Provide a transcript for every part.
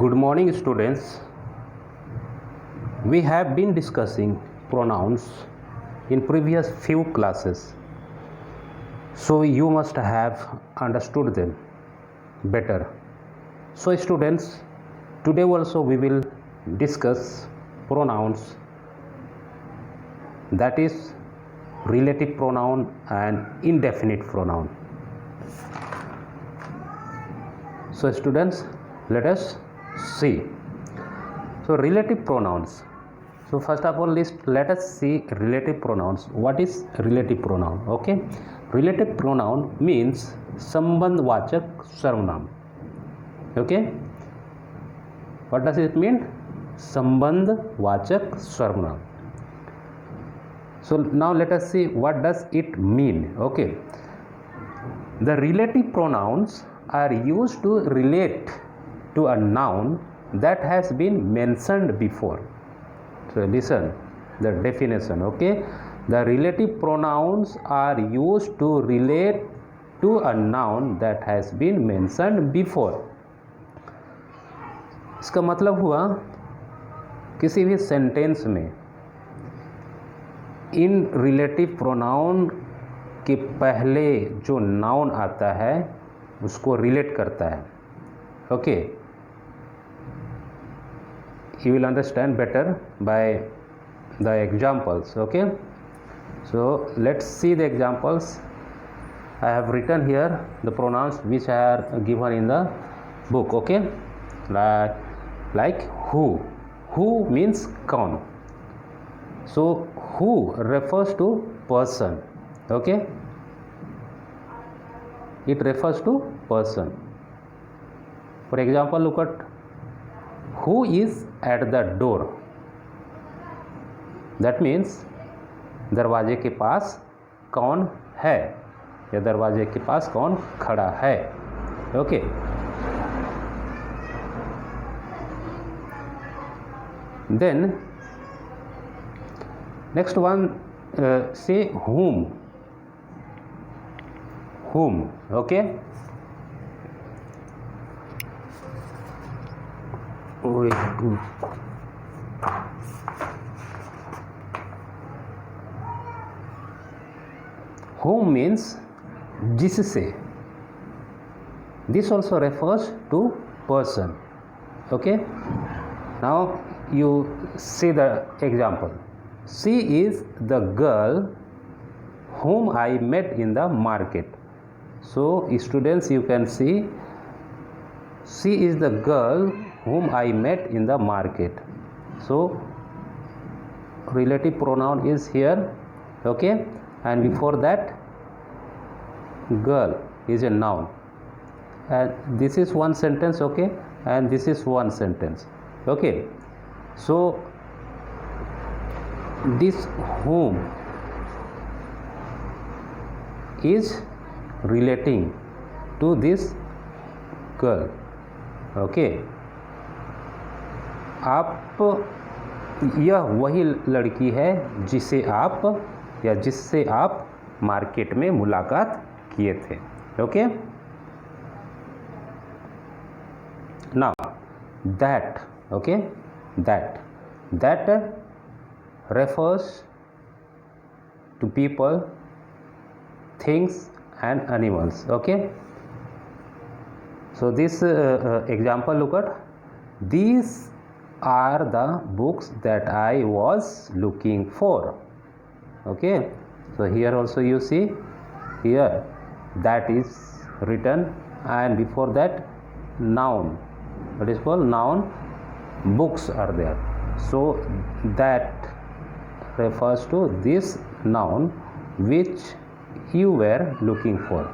Good morning, students. We have been discussing pronouns in previous few classes, so you must have understood them better. So, students, today also we will discuss pronouns, that is relative pronoun and indefinite pronoun. So, students, let us see. So, relative pronouns. So, first of all, let us see relative pronouns. What is relative pronoun? Okay, relative pronoun means संबंधवाचक सर्वनाम. Okay, what does it mean? संबंधवाचक सर्वनाम. So now let us see what does it mean. Okay, the relative pronouns are used to relate to a noun that has been mentioned before. So listen the definition. Okay, the relative pronouns are used to relate to a noun that has been mentioned before. इसका मतलब हुआ किसी भी sentence में इन relative pronoun के पहले जो noun आता है उसको रिलेट करता है. Okay, you will understand better by the examples. Okay, so let's see the examples. I have written here the pronouns which are given in the book. Okay, like who means कौन. So who refers to person. Okay, it refers to person. For example, look at who is at the door. That means दरवाजे के पास कौन है या दरवाजे के पास कौन खड़ा है. Okay, then next one, say whom. Okay, whom means जिससे. This also refers to person. Okay, now you see the example. She is the girl whom I met in the market. So students, you can see she is the girl whom I met in the market. So relative pronoun is here. Okay, and before that girl is a noun, and this is one sentence. Okay, and this is one sentence. Okay, so this whom is relating to this girl. Okay, आप, यह वही लड़की है जिसे आप या जिससे आप मार्केट में मुलाकात किए थे. Okay, now that. Okay, that refers to people, things and animals. Okay, so this example, look at, these are the books that I was looking for. Okay, so here also you see here that is written, and before that noun, that is called noun, books are there. So that refers to this noun which you were looking for.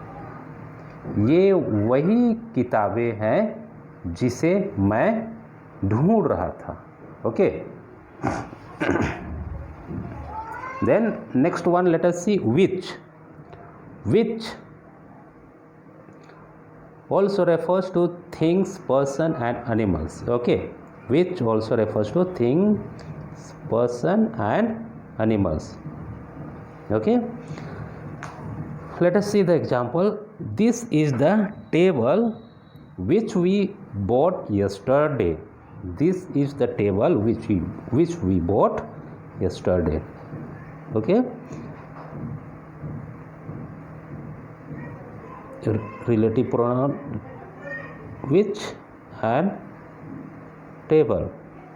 ये वही किताबें हैं जिसे मैं ढूंढ रहा था. Okay, then next one, let us see which also refers to things, person and animals. Okay, which also refers to things, person and animals. Okay, let us see the example. This is the table which we bought yesterday. This is the table which we bought yesterday. Okay. Relative pronoun which and table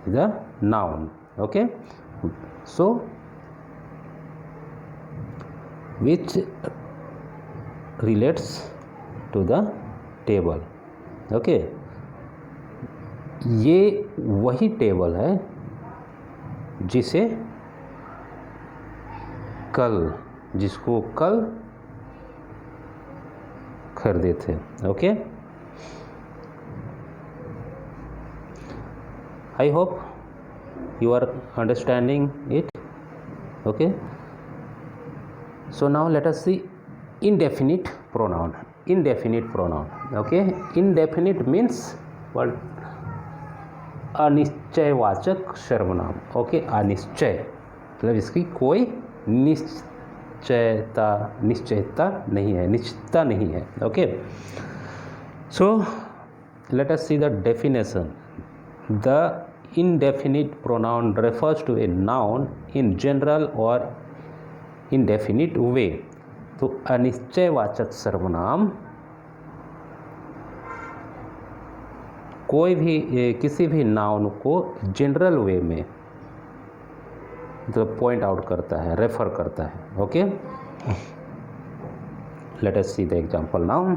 is a noun. Okay. So which relates to the table. Okay. ये वही table है जिसको कल खरीदे थे. Okay. I hope you are understanding it. Okay. So now let us see indefinite pronoun. Okay. Indefinite means what? अनिश्चयवाचक सर्वनाम. Okay. Anishchay मतलब इसकी कोई निश्चितता नहीं है, निश्चितता नहीं है. Okay. So let us see the definition. The indefinite pronoun refers to a noun in general or indefinite way. तो अनिश्चयवाचक सर्वनाम कोई भी किसी भी नाउन को जनरल वे में मतलब पॉइंट आउट करता है, रेफर करता है. Okay. Let us see the example now.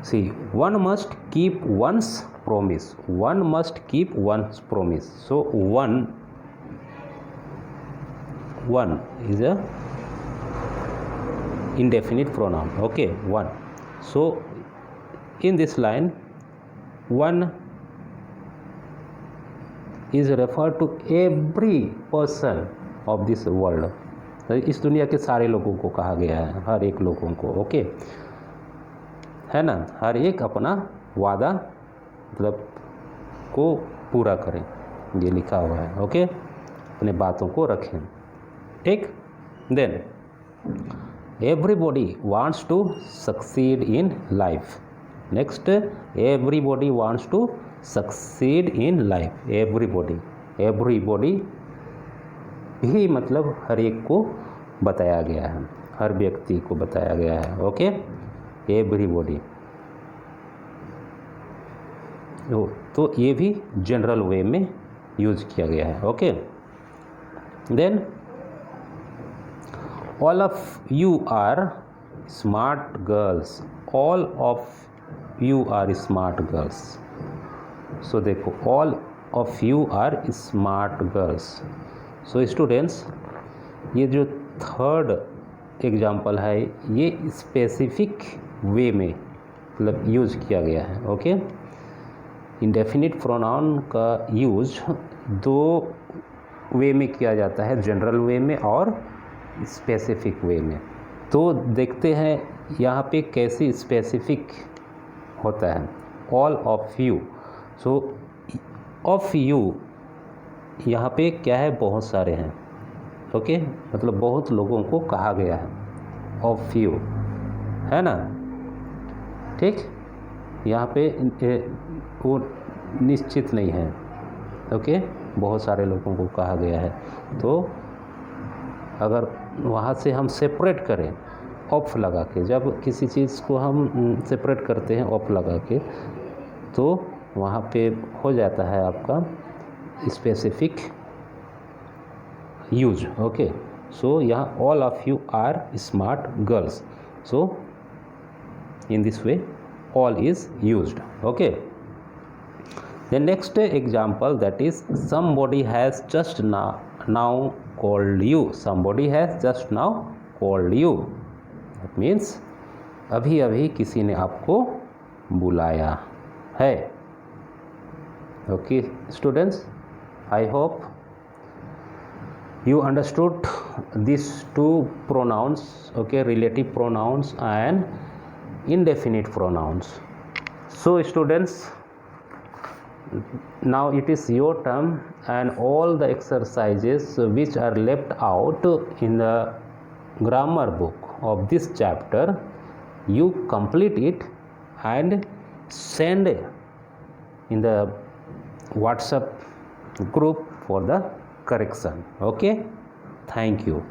See one must keep one's promise. One must keep one's promise. So one is a indefinite pronoun. Okay. One. So in this line one is referred to every person of this world. इस दुनिया के सारे लोगों को कहा गया है, हर एक लोगों को. ओके. है ना. हर एक अपना वादा मतलब को पूरा करें, ये लिखा हुआ है. ओके. अपने बातों को रखें. ठीक. Then everybody wants to succeed in life. Next everybody wants to succeed in life. Everybody भी मतलब हर एक को बताया गया है, हर व्यक्ति को बताया गया है. ओके. एवरीबॉडी. तो ये भी जनरल वे में यूज किया गया है. Okay. Then all of you are smart girls. All of you are smart girls. So देखो all of you are smart girls. So students ये जो थर्ड एग्जाम्पल है ये स्पेसिफिक वे में मतलब यूज किया गया है. ओके. इंडेफिनिट प्रोनाउन का यूज दो वे में किया जाता है, जनरल वे में और स्पेसिफिक वे में. तो देखते हैं यहाँ पे कैसे स्पेसिफिक होता है. All of you. So of you यहाँ पे क्या है, बहुत सारे हैं. ओके. मतलब बहुत लोगों को कहा गया है. ऑफ यू है ना. ठीक. यहाँ पे वो निश्चित नहीं है. ओके. बहुत सारे लोगों को कहा गया है. तो अगर वहाँ से हम सेपरेट करें ऑफ लगा के, जब किसी चीज़ को हम सेपरेट करते हैं ऑफ लगा के, तो वहाँ पे हो जाता है आपका स्पेसिफिक यूज. ओके. सो यहाँ all of you are smart girls. So in this way all is used. Okay. The next example, that is somebody has just now called you. Somebody has just now called you. That means अभी अभी किसी ने आपको बुलाया है. Okay students, I hope you understood these two pronouns. Okay, relative pronouns and indefinite pronouns. So students, now it is your turn, and all the exercises which are left out in the grammar book of this chapter, you complete it and send in the WhatsApp group for the correction. Okay, thank you.